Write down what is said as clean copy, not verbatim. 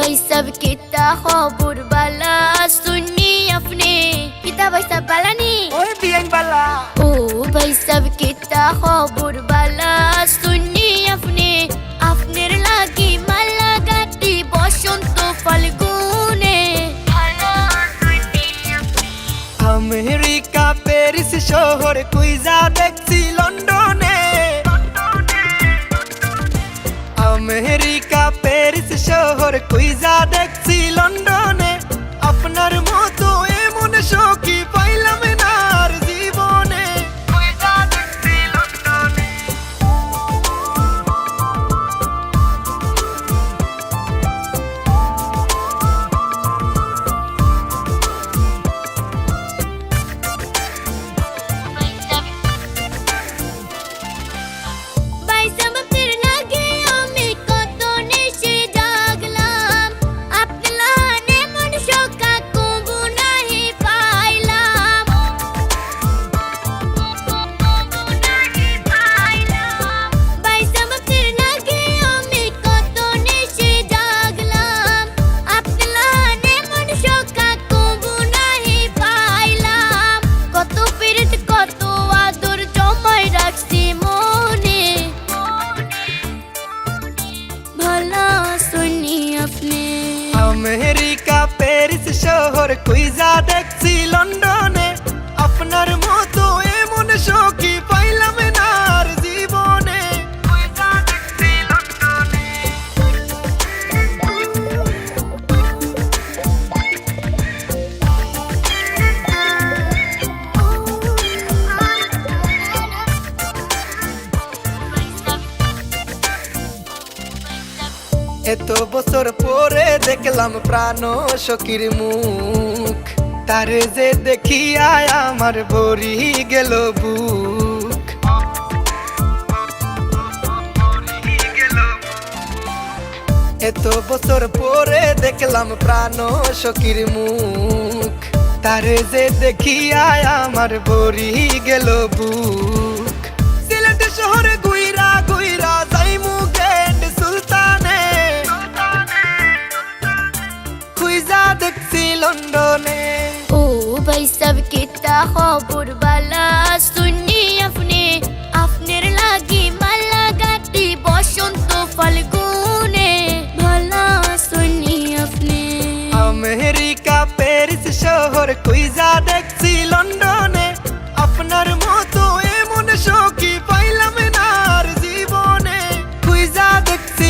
भाई सब कितना खबर बाला सुननी अपने कितना भाई सब बाला नी ओए बियान बाला ओ भाई सब कितना खबर बाला सुननी अपने अपने लागी माला गाती बसंत फाल्गुने আমেরিকা প্যারিস শহর কুইজা দেখছি লন্ডনে আমেরিকা প্যারিস শহর কুইজা দেখছি লন্ডনে আপনার মতো এমন সখী পাইলাম না আর জীবনে কুইজা দেখছি লন্ডনে भाई सब फिर लागे আমি কত নেশে জাগলাম আপনি লানে মন শোকা কবু নাহি পাইলাম ভাই सब फिर लागे আমি কত নেশে জাগলাম আপনি লানে মন শোকা কবু নাহি পাইলাম কত পীড়িত কত আদর জমাই রাখছি মনে भला सुनी अपने আমেরিকা প্যারিস শহর কুইজা দেখছি লন্ডনে আপনার মতো এমন সখী পাইলাম না আর জীবনে কুইজা দেখছি লন্ডনে এত বছর পরে দেখলাম প্রাণ সখীর মুখ তারে যে দেখিয়া আমার ভরি গেল বুক এত বছর পরে দেখলাম প্রাণ সখীর মুখ তারে যে দেখিয়া আমার ভরি গেল বুক সিলেট শহরে গুইরা গুইরা যাইমু গেট সুলতানে খুইজা দেখছি লন্ডনে ओ भाई सब कितना खबर बाला सुनी अपने अपने लागी माला गाती बसंत फाल्गुने भला सुनी अपने আমেরিকা প্যারিস শহর কুইজা দেখছি লন্ডনে আপনার মতো এমন সখী পাইলাম না আর জীবনে খুইজা দেখছি